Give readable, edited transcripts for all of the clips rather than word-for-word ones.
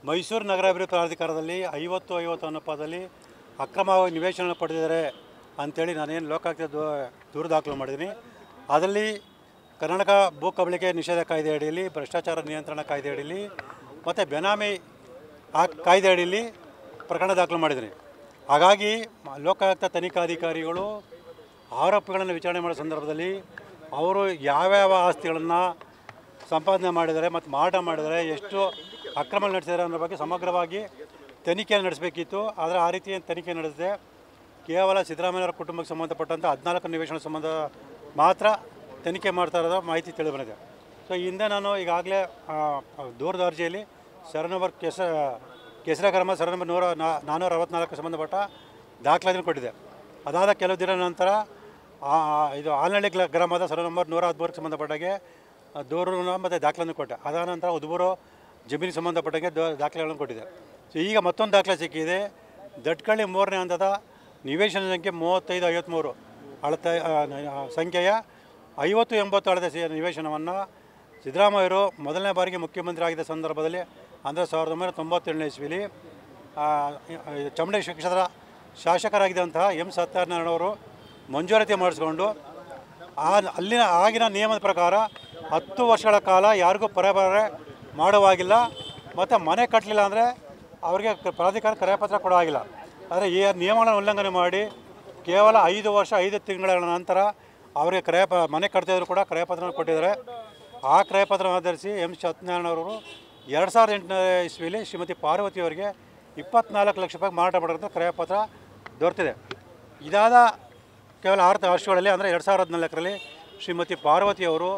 ಮೈಸೂರು ನಗರಾಭಿವೃದ್ಧಿ ಪ್ರಾಧಿಕಾರದಲ್ಲಿ 50-50 ಅನುಪಾತದಲ್ಲಿ ಅಕ್ರಮವಾಗಿ ನಿವೇಶನ ಪಡೆದಿದ್ದಾರೆ ಅಂಥೇಳಿ ನಾನೇನು ಲೋಕಾಯುಕ್ತ ದೂರು ದಾಖಲು ಮಾಡಿದ್ದೀನಿ. ಅದರಲ್ಲಿ ಕರ್ನಾಟಕ ಭೂ ಕಬಳಿಕೆ ನಿಷೇಧ ಕಾಯ್ದೆ ಅಡಿಯಲ್ಲಿ, ಭ್ರಷ್ಟಾಚಾರ ನಿಯಂತ್ರಣ ಕಾಯ್ದೆ ಅಡಿಯಲ್ಲಿ ಮತ್ತು ಬೆನಾಮಿ ಕಾಯ್ದೆ ಅಡಿಯಲ್ಲಿ ಪ್ರಕರಣ ದಾಖಲು ಮಾಡಿದ್ದೀನಿ. ಹಾಗಾಗಿ ಲೋಕಾಯುಕ್ತ ತನಿಖಾಧಿಕಾರಿಗಳು ಆರೋಪಿಗಳನ್ನು ವಿಚಾರಣೆ ಮಾಡೋ ಸಂದರ್ಭದಲ್ಲಿ ಅವರು ಯಾವ್ಯಾವ ಆಸ್ತಿಗಳನ್ನು ಸಂಪಾದನೆ ಮಾಡಿದ್ದಾರೆ ಮತ್ತು ಮಾರಾಟ ಮಾಡಿದ್ದಾರೆ, ಎಷ್ಟು ಅಕ್ರಮ ನಡೆಸಿದ್ದಾರೆ ಅನ್ನೋ ಬಗ್ಗೆ ಸಮಗ್ರವಾಗಿ ತನಿಖೆ ನಡೆಸಬೇಕಿತ್ತು. ಆದರೆ ಆ ರೀತಿ ತನಿಖೆ ನಡೆಸದೆ ಕೇವಲ ಸಿದ್ದರಾಮಯ್ಯವರ ಕುಟುಂಬಕ್ಕೆ ಸಂಬಂಧಪಟ್ಟಂಥ 14 ನಿವೇಶನ ಸಂಬಂಧ ಮಾತ್ರ ತನಿಖೆ ಮಾಡ್ತಾ ಇರೋದು ಮಾಹಿತಿ ತಿಳಿದುಬಂದಿದೆ. ಸೊ ಹಿಂದೆ ನಾನು ಈಗಾಗಲೇ ದೂರದ ಅರ್ಜಿಯಲ್ಲಿ ಸರ್ ನಂಬರ್ ಕೆಸರ ಕ್ರಮ ಸರ್ ನಂಬರ್ 464 ಸಂಬಂಧಪಟ್ಟ ದಾಖಲಾತಿಯನ್ನು ಕೊಟ್ಟಿದೆ. ಅದಾದ ಕೆಲವು ದಿನದ ನಂತರ ಇದು ಆಲ್ನಳ್ಳಿ ಗ್ರಾಮದ ಸರ್ ನಂಬರ್ 113ಕ್ಕೆ ಸಂಬಂಧಪಟ್ಟಾಗೆ ದೂರನ್ನು ಮತ್ತು ದಾಖಲೆಯನ್ನು ಕೊಟ್ಟೆ. ಅದಾದ ನಂತರ ಉದುಬೂರು ಜಮೀನಿಗೆ ಸಂಬಂಧಪಟ್ಟಾಗೆ ದಾಖಲೆಗಳನ್ನು ಕೊಟ್ಟಿದೆ. ಸೊ ಈಗ ಮತ್ತೊಂದು ದಾಖಲೆ ಸಿಕ್ಕಿದೆ. ದಟ್ಕಳ್ಳಿ 3ನೇ ಹಂತದ ನಿವೇಶನ ಸಂಖ್ಯೆ 3553 ಅಳತೆ ಸಂಖ್ಯೆಯ 50-80 ಅಳತೆ ನಿವೇಶನವನ್ನು ಸಿದ್ದರಾಮಯ್ಯರು ಮೊದಲನೇ ಬಾರಿಗೆ ಮುಖ್ಯಮಂತ್ರಿ ಆಗಿದ್ದ ಸಂದರ್ಭದಲ್ಲಿ ಅಂದರೆ 1997ನೇ ಇಸ್ವಿಲಿ ಚಾಮುಂಡೇಶ್ವರಿ ಕ್ಷೇತ್ರದ ಶಾಸಕರಾಗಿದ್ದಂತಹ ಎಂ ಸತ್ಯನಾರಾಯಣವರು ಮಂಜೂರಾತಿ ಮಾಡಿಸ್ಕೊಂಡು ಅಲ್ಲಿನ ಆಗಿನ ನಿಯಮದ ಪ್ರಕಾರ 10 ವರ್ಷಗಳ ಕಾಲ ಯಾರಿಗೂ ಪರಭಾರ ಮಾಡುವಾಗಿಲ್ಲ ಮತ್ತು ಮನೆ ಕಟ್ಟಲಿಲ್ಲ ಅಂದರೆ ಅವರಿಗೆ ಪ್ರಾಧಿಕಾರ ಕರೆಪತ್ರ ಕೊಡೋವಾಗಿಲ್ಲ. ಆದರೆ ಈ ನಿಯಮಗಳನ್ನು ಉಲ್ಲಂಘನೆ ಮಾಡಿ ಕೇವಲ 5 ವರ್ಷ 5 ತಿಂಗಳ ನಂತರ ಅವರಿಗೆ ಮನೆ ಕಟ್ತಿದ್ರು ಕೂಡ ಕ್ರಯಪತ್ರ ಕೊಟ್ಟಿದ್ದಾರೆ. ಆ ಕ್ರಯಪತ್ರ ಆಧರಿಸಿ ಎಂ ಸತ್ಯನಾರಾಯಣವರು 2008ನೇ ಇಸ್ವಿಲಿ ಶ್ರೀಮತಿ ಪಾರ್ವತಿಯವರಿಗೆ 24 ಲಕ್ಷ ರೂಪಾಯಿ ಮಾರಾಟ ಮಾಡೋಂಥ ಕ್ರಯಪತ್ರ ದೊರೆತಿದೆ. ಇದಾದ ಕೇವಲ 6 ವರ್ಷಗಳಲ್ಲಿ ಅಂದರೆ 2014ರಲ್ಲಿ ಶ್ರೀಮತಿ ಪಾರ್ವತಿಯವರು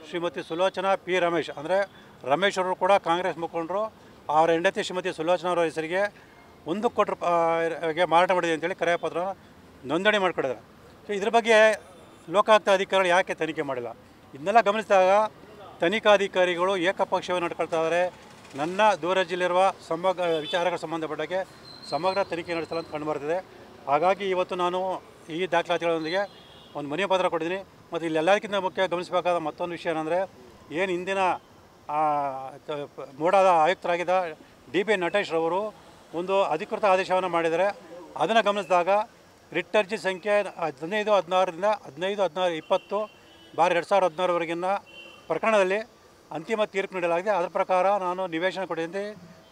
ಶ್ರೀಮತಿ ಸುಲೋಚನಾ ಪಿ ರಮೇಶ್ ಅಂದರೆ ರಮೇಶ್ ಅವರು ಕೂಡ ಕಾಂಗ್ರೆಸ್ ಮುಖಂಡರು, ಅವರ ಹೆಂಡತಿ ಶ್ರೀಮತಿ ಸುಲೋಚನಾ ಅವರ ಹೆಸರಿಗೆ 1 ಕೋಟಿ ರೂಪಾಯಿಗೆ ಮಾರಾಟ ಮಾಡಿದೆ ಅಂತೇಳಿ ಕ್ರಯಪತ್ರ ನೋಂದಣಿ ಮಾಡಿಕೊಡಿದ್ದಾರೆ. ಸೊ ಇದ್ರ ಬಗ್ಗೆ ಲೋಕಾಯುಕ್ತ ಅಧಿಕಾರಿಗಳು ಯಾಕೆ ತನಿಖೆ ಮಾಡಿಲ್ಲ? ಇದನ್ನೆಲ್ಲ ಗಮನಿಸಿದಾಗ ತನಿಖಾಧಿಕಾರಿಗಳು ಏಕಪಕ್ಷವಾಗಿ ನಡ್ಕೊಳ್ತಾ ಇದ್ದಾರೆ. ನನ್ನ ದೂರದಲ್ಲಿರುವ ವಿಚಾರಗಳ ಸಂಬಂಧಪಟ್ಟಾಗೆ ಸಮಗ್ರ ತನಿಖೆ ನಡೆಸಲು ಅಂತ ಕಂಡುಬರ್ತಿದೆ. ಹಾಗಾಗಿ ಇವತ್ತು ನಾನು ಈ ದಾಖಲಾತಿಗಳೊಂದಿಗೆ ಒಂದು ಮನವಿ ಪತ್ರ ಕೊಟ್ಟಿದ್ದೀನಿ. ಮತ್ತು ಇಲ್ಲೆಲ್ಲದಕ್ಕಿಂತ ಮುಖ್ಯ ಗಮನಿಸಬೇಕಾದ ಮತ್ತೊಂದು ವಿಷಯ ಏನಂದರೆ, ಏನು ಹಿಂದಿನ ಮೋಡದ ಆಯುಕ್ತರಾಗಿದ್ದ DB ನಟೇಶ್ರವರು ಒಂದು ಅಧಿಕೃತ ಆದೇಶವನ್ನು ಮಾಡಿದ್ದಾರೆ. ಅದನ್ನು ಗಮನಿಸಿದಾಗ ರಿಟ್ ಅರ್ಜಿ ಸಂಖ್ಯೆ 1516ರಿಂದ 15-16-20/2016ವರೆಗಿನ ಪ್ರಕರಣದಲ್ಲಿ ಅಂತಿಮ ತೀರ್ಪು ನೀಡಲಾಗಿದೆ. ಅದರ ಪ್ರಕಾರ ನಾನು ನಿವೇಶನ ಕೊಟ್ಟಿದ್ದೆ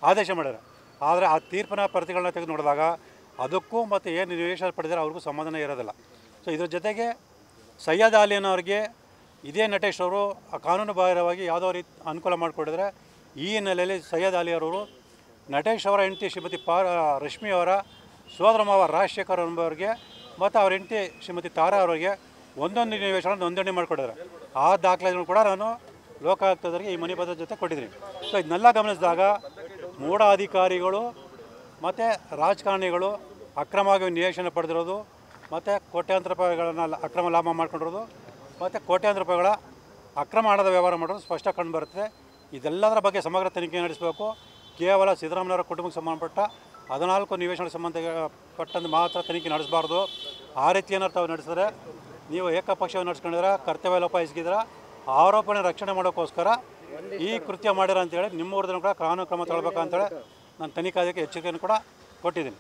ಆದೇಶ ಮಾಡಿದ್ದಾರೆ. ಆದರೆ ಆ ತೀರ್ಪಿನ ಪ್ರತಿಗಳನ್ನ ತೆಗೆದು ನೋಡಿದಾಗ ಅದಕ್ಕೂ ಮತ್ತು ಏನು ನಿವೇಶನ ಪಡೆದರೆ ಅವ್ರಿಗೂ ಸಂಬಂಧನೇ ಇರೋದಿಲ್ಲ. ಸೊ ಇದ್ರ ಜೊತೆಗೆ ಸೈಯದ್ ಅಲಿ ಅನ್ನೋರಿಗೆ ಇದೇ ನಟೇಶ್ ಅವರು ಕಾನೂನು ಬಾಹಿರವಾಗಿ ಯಾವುದೋ ರೀತಿ ಅನುಕೂಲ ಮಾಡಿಕೊಟ್ಟಿದ್ರೆ, ಈ ಹಿನ್ನೆಲೆಯಲ್ಲಿ ಸೈಯದ್ ಅಲಿ ಅವರು ನಟೇಶ್ ಅವರ ಹೆಂಡತಿ ಶ್ರೀಮತಿ ರಶ್ಮಿ ಅವರ ಸೋದರ ಮಾವ ರಾಜಶೇಖರ್ ಎಂಬವರಿಗೆ ಮತ್ತು ಅವರ ಹೆಂಡತಿ ಶ್ರೀಮತಿ ತಾರಾ ಅವರಿಗೆ ಒಂದೊಂದು ನಿವೇಶನ ನೋಂದಣಿ ಮಾಡಿಕೊಟ್ಟಿದ್ದಾರೆ. ಆ ದಾಖಲೆಗಳನ್ನು ಕೂಡ ನಾನು ಲೋಕಾಯುಕ್ತದವರಿಗೆ ಈ ಮನೆ ಪತ್ರದ ಜೊತೆ ಕೊಟ್ಟಿದ್ದೀನಿ. ಸೊ ಇದನ್ನೆಲ್ಲ ಗಮನಿಸಿದಾಗ ಮೂಢ ಅಧಿಕಾರಿಗಳು ಮತ್ತು ರಾಜಕಾರಣಿಗಳು ಅಕ್ರಮವಾಗಿ ನಿವೇಶನ ಪಡೆದಿರೋದು ಮತ್ತು ಕೋಟ್ಯಾಂತರ ರೂಪಾಯಿಗಳನ್ನು ಅಕ್ರಮ ಲಾಭ ಮಾಡ್ಕೊಂಡಿರೋದು ಮತ್ತು ಕೋಟ್ಯಾಂತರ ರೂಪಾಯಿಗಳ ಅಕ್ರಮ ಹಣದ ವ್ಯವಹಾರ ಮಾಡೋದು ಸ್ಪಷ್ಟ ಕಂಡುಬರುತ್ತದೆ. ಇದೆಲ್ಲದರ ಬಗ್ಗೆ ಸಮಗ್ರ ತನಿಖೆ ನಡೆಸಬೇಕು. ಕೇವಲ ಸಿದ್ದರಾಮಯ್ಯವರ ಕುಟುಂಬಕ್ಕೆ ಸಂಬಂಧಪಟ್ಟ 14 ನಿವೇಶನ ಸಂಬಂಧಪಟ್ಟಂತೆ ಮಾತ್ರ ತನಿಖೆ ನಡೆಸಬಾರ್ದು. ಆ ರೀತಿಯನ್ನು ತಾವು ನಡೆಸಿದ್ರೆ ನೀವು ಏಕಪಕ್ಷವಾಗಿ ನಡೆಸ್ಕೊಂಡಿದ್ರೆ, ಕರ್ತವ್ಯ ಲೋಪ ಎಸಗಿದ್ರೆ, ಆರೋಪಣೆ ರಕ್ಷಣೆ ಮಾಡೋಕ್ಕೋಸ್ಕರ ಈ ಕೃತ್ಯ ಮಾಡಿರ ಅಂತೇಳಿ ನಿಮ್ಮ ವಿರುದ್ಧ ಕೂಡ ಕಾನೂನು ಕ್ರಮ ತಗೊಳ್ಬೇಕಂತೇಳಿ ನಾನು ತನಿಖಾಧಿಕಾರಿಗೆ ಎಚ್ಚರಿಕೆಯನ್ನು ಕೂಡ ಕೊಟ್ಟಿದ್ದೀನಿ.